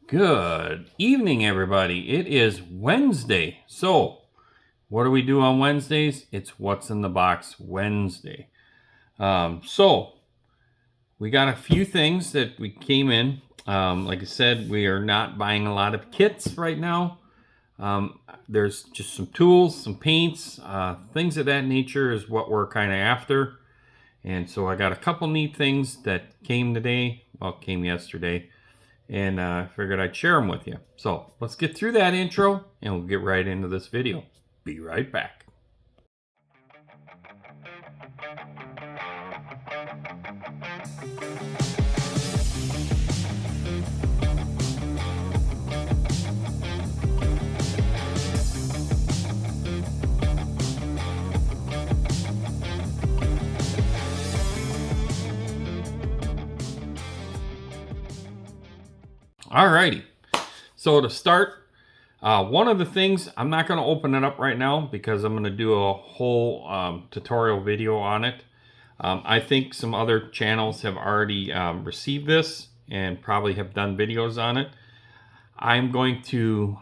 Good evening, everybody. It is Wednesday. So, what do we do on Wednesdays? It's What's in the Box Wednesday. So, we got a few things that we came in. Like I said, we are not buying a lot of kits right now. There's just some tools, some paints, things of that nature is what we're kind of after. And so I got a couple neat things that came today. Well, came yesterday. And I figured I'd share them with you. So let's get through that intro and we'll get right into this video. Be right back. Alrighty. So to start, one of the things, I'm not going to open it up right now because I'm going to do a whole tutorial video on it. I think some other channels have already received this and probably have done videos on it. I'm going to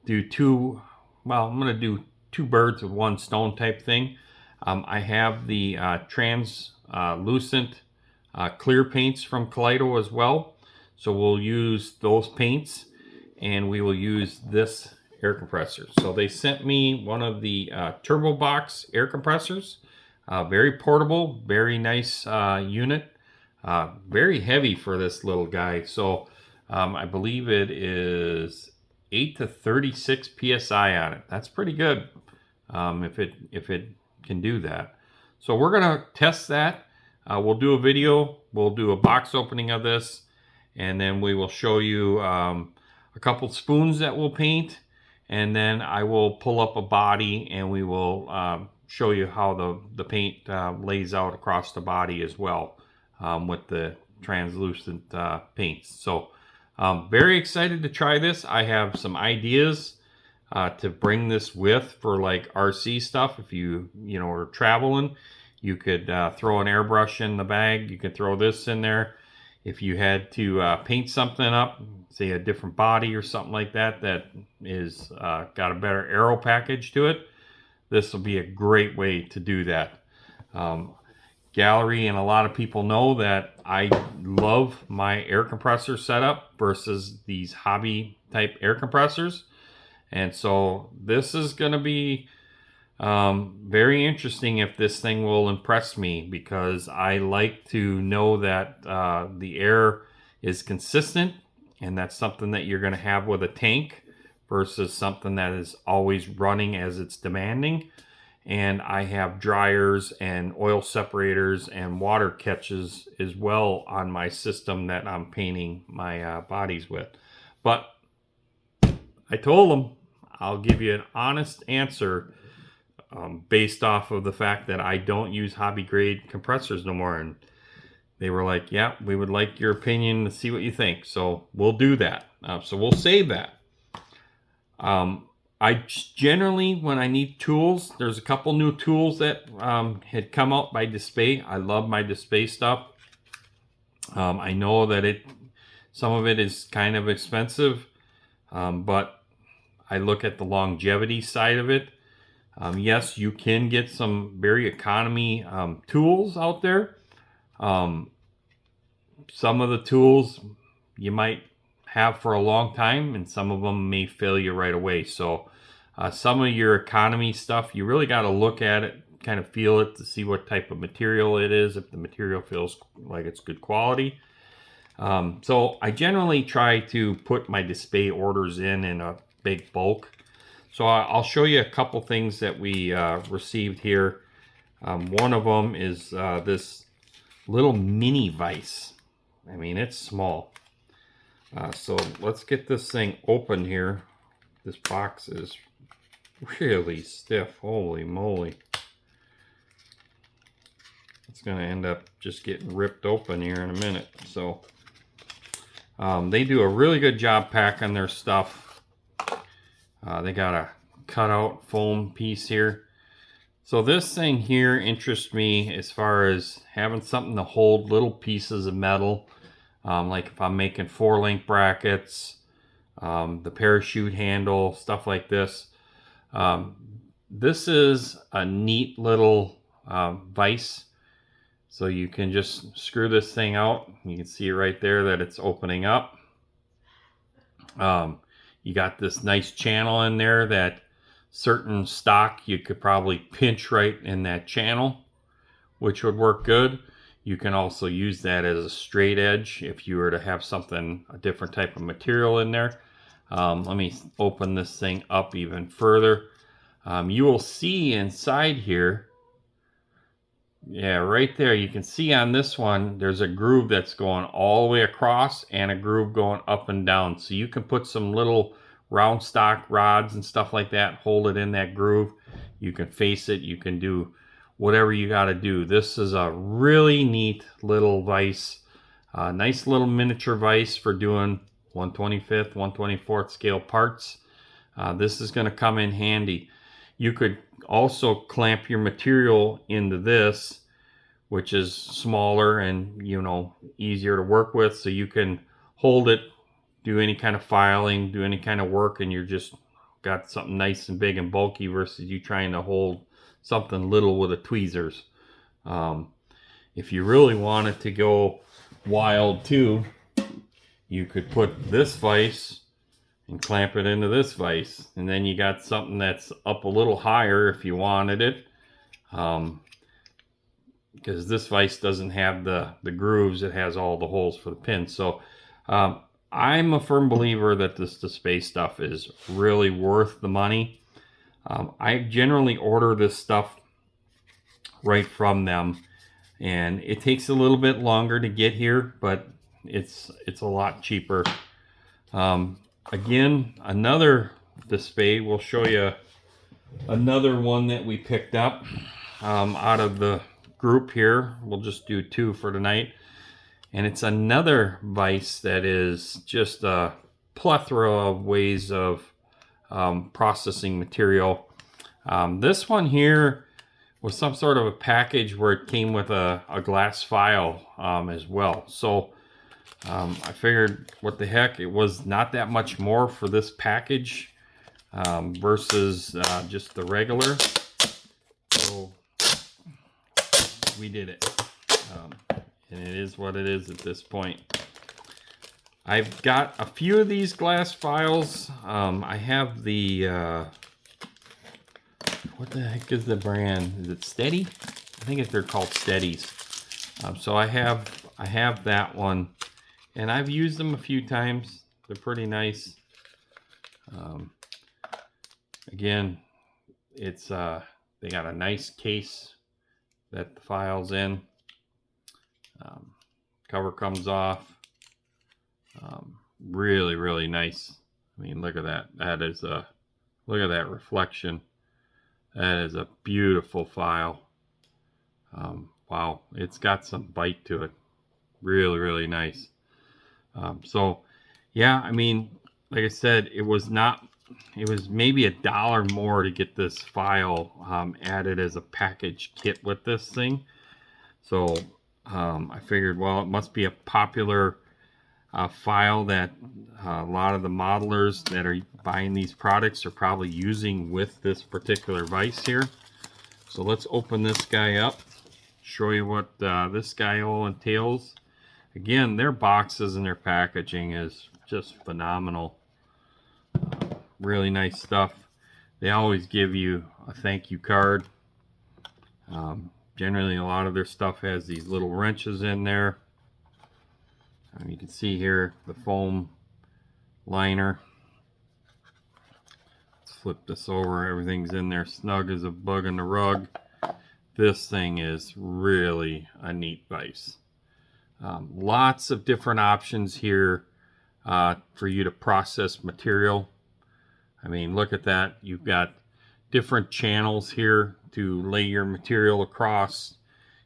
do I'm going to do two birds with one stone type thing. I have the translucent clear paints from Kaleido as well. So we'll use those paints and we will use this air compressor. So they sent me one of the Turbo Box air compressors. Very portable, very nice unit. Very heavy for this little guy. So I believe it is 8 to 36 PSI on it. That's pretty good if it can do that. So we're going to test that. We'll do a video. We'll do a box opening of this. And then we will show you a couple spoons that we'll paint. And then I will pull up a body and we will show you how the paint lays out across the body as well with the translucent paints. So very excited to try this. I have some ideas to bring this with for like RC stuff. If you are traveling, you could throw an airbrush in the bag. You could throw this in there. If you had to paint something up, say a different body or something like that, that is got a better aero package to it, this will be a great way to do that. Gallery and a lot of people know that I love my air compressor setup versus these hobby type air compressors. And so this is going to be very interesting if this thing will impress me, because I like to know that the air is consistent, and that's something that you're going to have with a tank versus something that is always running as it's demanding. And I have dryers and oil separators and water catches as well on my system that I'm painting my bodies with. But I told them I'll give you an honest answer based off of the fact that I don't use hobby grade compressors no more. And they were like, yeah, we would like your opinion to see what you think. So we'll do that. So we'll save that. I generally, when I need tools, there's a couple new tools that had come out by Display. I love my Display stuff. I know that some of it is kind of expensive, but I look at the longevity side of it. Yes, you can get some very economy tools out there. Some of the tools you might have for a long time, and some of them may fail you right away. So some of your economy stuff, you really got to look at it, kind of feel it to see what type of material it is, if the material feels like it's good quality. So I generally try to put my Display orders in a big bulk. So I'll show you a couple things that we received here. One of them is this little mini vise. I mean, it's small. So let's get this thing open here. This box is really stiff. Holy moly. It's going to end up just getting ripped open here in a minute. So they do a really good job packing their stuff. They got a cutout foam piece here. So this thing here interests me as far as having something to hold little pieces of metal. like if I'm making 4-link brackets, the parachute handle, stuff like this. This is a neat little vise. So you can just screw this thing out. You can see right there that it's opening up. You got this nice channel in there that certain stock you could probably pinch right in that channel, which would work good. You can also use that as a straight edge if you were to have something, a different type of material in there. Let me open this thing up even further. You will see inside here, yeah, right there, you can see on this one, there's a groove that's going all the way across and a groove going up and down. So you can put some little round stock rods and stuff like that, hold it in that groove. You can face it, you can do whatever you got to do. This is a really neat little vise. Nice little miniature vise for doing 1/25th, 1/24th scale parts. This is going to come in handy. You could also clamp your material into this, which is smaller and, you know, easier to work with. So you can hold it, do any kind of filing, do any kind of work, and you're just got something nice and big and bulky versus you trying to hold something little with a tweezers. If you really wanted to go wild too, you could put this vise and clamp it into this vise, and then you got something that's up a little higher if you wanted it, because this vise doesn't have the grooves. It has all the holes for the pins. So I'm a firm believer that this Despace stuff is really worth the money. I generally order this stuff right from them, and it takes a little bit longer to get here, but it's a lot cheaper. Again, another Despace. We'll show you another one that we picked up out of the group here. We'll just do 2 for tonight. And it's another vise that is just a plethora of ways of processing material. This one here was some sort of a package where it came with a glass file as well. So I figured, what the heck, it was not that much more for this package versus just the regular. So we did it. And it is what it is at this point. I've got a few of these glass files. I have the, what the heck is the brand? Is it Steady? I think they're called Steadies. So I have that one. And I've used them a few times. They're pretty nice. Again, it's they got a nice case that the file's in. Cover comes off. Really, really nice. I mean, look at that. That is a, look at that reflection. That is a beautiful file. Wow, it's got some bite to it. Really, really nice. So yeah, I mean, like I said, it was maybe $1 more to get this file added as a package kit with this thing. So I figured, well, it must be a popular file that a lot of the modelers that are buying these products are probably using with this particular vise here. So let's open this guy up, show you what this guy all entails. Again, their boxes and their packaging is just phenomenal. Really nice stuff. They always give you a thank you card. Generally, a lot of their stuff has these little wrenches in there. You can see here the foam liner. Let's flip this over. Everything's in there snug as a bug in the rug. This thing is really a neat vise. Lots of different options here for you to process material. I mean, look at that. You've got different channels here to lay your material across.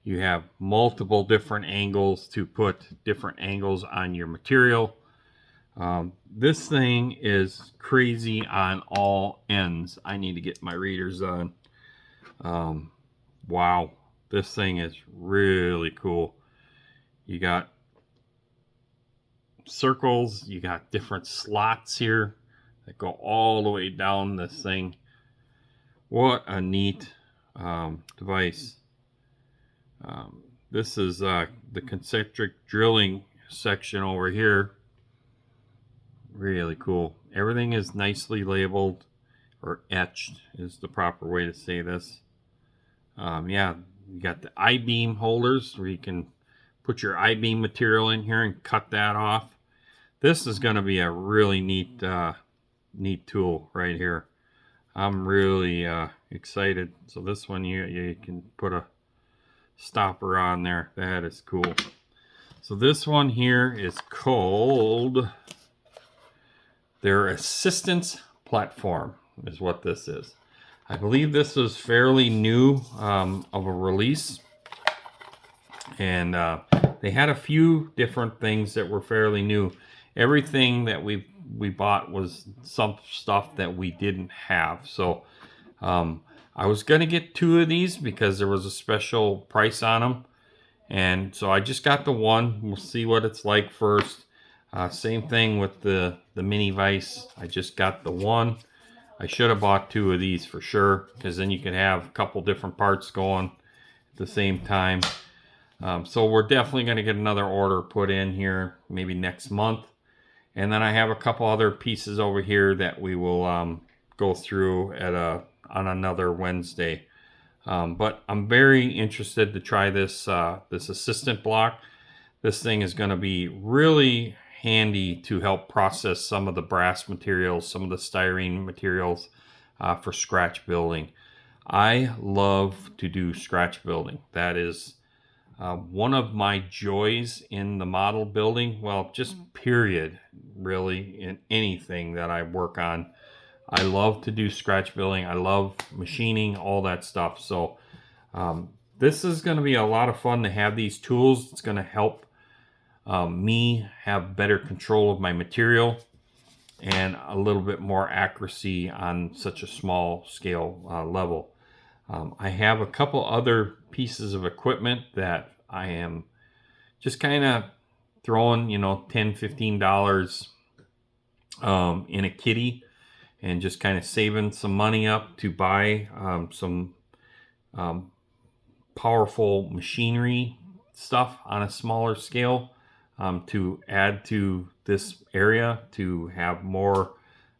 You have multiple different angles to put different angles on your material. This thing is crazy on all ends. I need to get my readers on. Wow, this thing is really cool. You got circles. You got different slots here that go all the way down this thing. What a neat device. This is the concentric drilling section over here. Really cool. Everything is nicely labeled, or etched is the proper way to say this. Yeah, you got the I-beam holders where you can put your I-beam material in here and cut that off. This is going to be a really neat tool right here. I'm really excited. So this one you can put a stopper on there. That is cool. So this one here is called their assistance platform is what this is. I believe this was fairly new of a release, and they had a few different things that were fairly new. Everything that we bought was some stuff that we didn't have. So I was gonna get 2 of these because there was a special price on them, and so I just got the one. We'll see what it's like first. Same thing with the mini vise. I just got the one. I should have bought 2 of these for sure, because then you can have a couple different parts going at the same time. So we're definitely going to get another order put in here maybe next month. And then I have a couple other pieces over here that we will go through on another Wednesday. But I'm very interested to try this this assistant block. This thing is going to be really handy to help process some of the brass materials, some of the styrene materials for scratch building. I love to do scratch building. That is one of my joys in the model building. Well, just period, really, in anything that I work on. I love to do scratch building. I love machining, all that stuff. So this is going to be a lot of fun to have these tools. It's going to help me have better control of my material and a little bit more accuracy on such a small scale level. I have a couple other pieces of equipment that I am just kind of throwing, $10, $15 in a kitty, and just kind of saving some money up to buy some powerful machinery stuff on a smaller scale to add to this area, to have more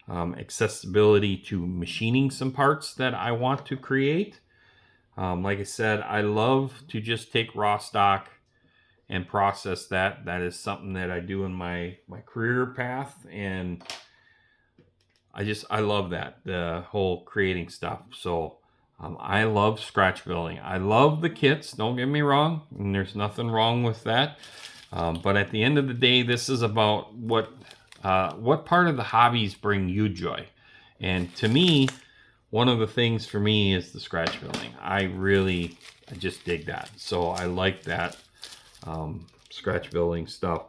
accessibility to machining some parts that I want to create. Like I said, I love to just take raw stock and process that. That is something that I do in my career path, and I love that, the whole creating stuff. So I love scratch building. I love the kits, don't get me wrong, and there's nothing wrong with that. But at the end of the day, this is about what part of the hobbies bring you joy. And to me, one of the things for me is the scratch building. I just dig that. So I like that scratch building stuff.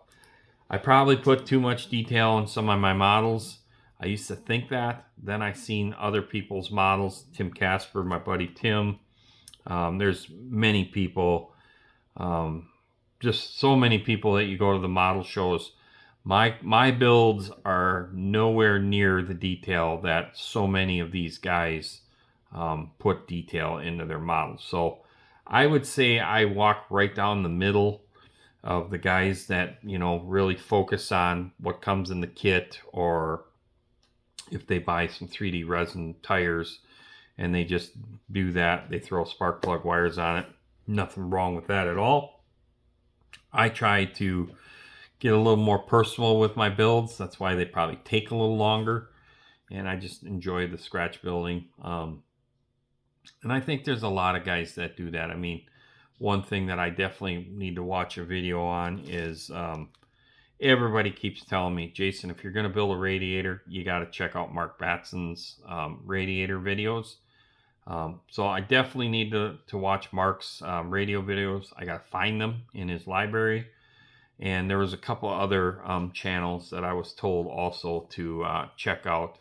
I probably put too much detail on some of my models. I used to think that. Then I seen other people's models. Tim Casper, my buddy Tim. There's many people. Just so many people that you go to the model shows. My builds are nowhere near the detail that so many of these guys put detail into their models. So I would say I walk right down the middle of the guys that really focus on what comes in the kit, or if they buy some 3D resin tires and they just do that, they throw spark plug wires on it. Nothing wrong with that at all. I try to get a little more personal with my builds. That's why they probably take a little longer. And I just enjoy the scratch building. And I think there's a lot of guys that do that. I mean, one thing that I definitely need to watch a video on is everybody keeps telling me, Jason, if you're going to build a radiator, you got to check out Mark Batson's radiator videos. So I definitely need to watch Mark's radio videos. I got to find them in his library. And there was a couple other channels that I was told also to check out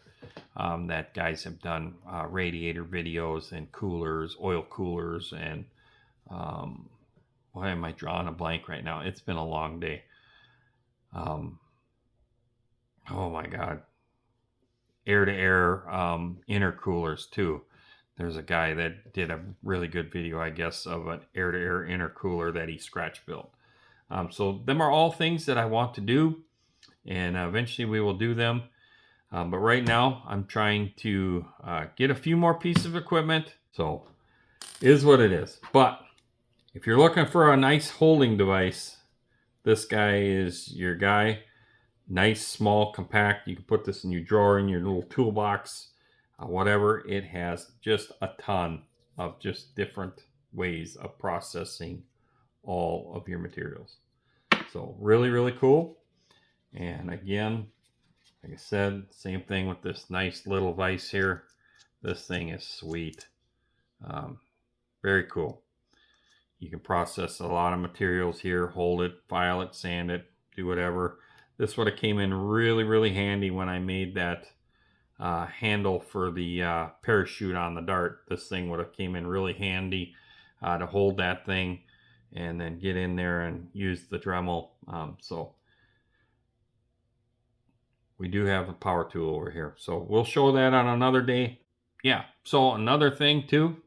that guys have done radiator videos and coolers, oil coolers, and why am I drawing a blank right now? It's been a long day. oh my God, air-to-air intercoolers too. There's a guy that did a really good video, I guess, of an air-to-air intercooler that he scratch built. So them are all things that I want to do, and eventually we will do them. But right now I'm trying to get a few more pieces of equipment. So is what it is. But if you're looking for a nice holding device, this guy is your guy. Nice, small, compact. You can put this in your drawer, in your little toolbox, whatever. It has just a ton of just different ways of processing all of your materials. So really, really cool. And again, like I said, same thing with this nice little vise here. This thing is sweet. Very cool. You can process a lot of materials here, hold it, file it, sand it, do whatever. This would have came in really, really handy when I made that handle for the parachute on the dart. This thing would have came in really handy to hold that thing and then get in there and use the Dremel. So we do have a power tool over here. So we'll show that on another day. Yeah, so another thing too.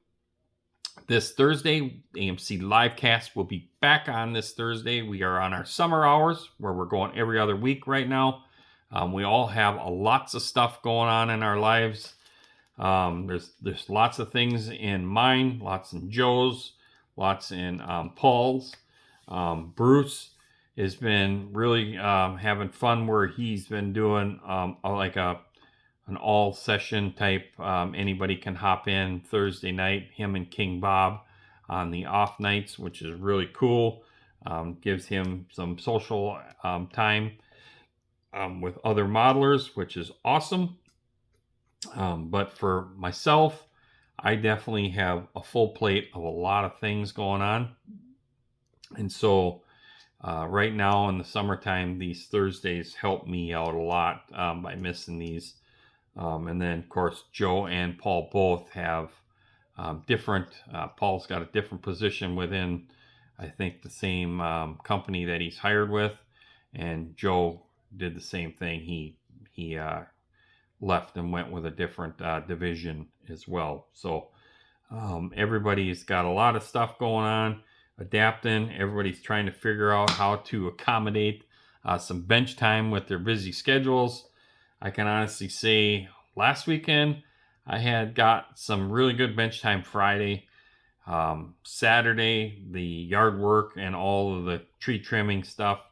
This Thursday, AMC Livecast will be back on this Thursday. We are on our summer hours where we're going every other week right now. We all have lots of stuff going on in our lives. There's lots of things in mine, lots in Joe's, lots in Paul's. Bruce has been really having fun where he's been doing like an all session type. Anybody can hop in Thursday night, him and King Bob on the off nights, which is really cool. Gives him some social time with other modelers, which is awesome. But for myself, I definitely have a full plate of a lot of things going on. And so right now in the summertime, these Thursdays help me out a lot by missing these. And then, of course, Joe and Paul both have different, Paul's got a different position within, I think, the same company that he's hired with. And Joe did the same thing. He left and went with a different division as well. So everybody's got a lot of stuff going on, adapting. Everybody's trying to figure out how to accommodate some bench time with their busy schedules. I can honestly say last weekend I had got some really good bench time Friday. Saturday, the yard work and all of the tree trimming stuff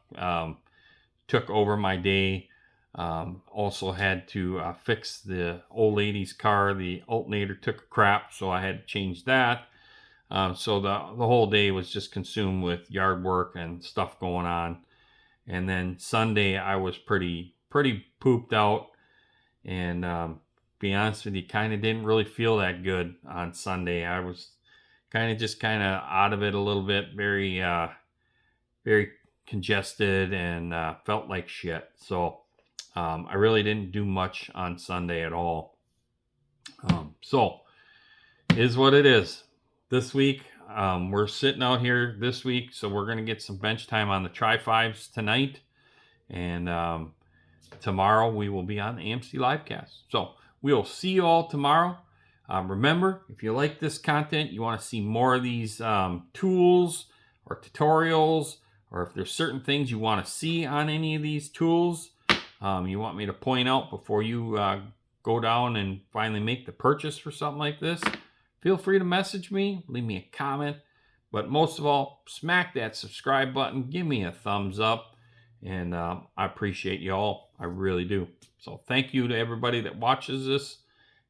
took over my day. Also had to fix the old lady's car. The alternator took a crap, so I had to change that. So the whole day was just consumed with yard work and stuff going on. And then Sunday I was pretty pooped out, and be honest with you, kind of didn't really feel that good on Sunday. I was kind of out of it a little bit, very congested, and felt like shit. So I really didn't do much on Sunday at all. So is what it is. This week we're sitting out here this week, so we're going to get some bench time on the Tri-5s tonight, and tomorrow we will be on the AMC Livecast. So we'll see you all tomorrow. Remember, if you like this content, you want to see more of these tools or tutorials, or if there's certain things you want to see on any of these tools, you want me to point out before you go down and finally make the purchase for something like this, feel free to message me, leave me a comment. But most of all, smack that subscribe button, give me a thumbs up, and I appreciate you all. I really do. So thank you to everybody that watches this,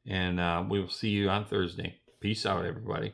and we will see you on Thursday. Peace out, everybody.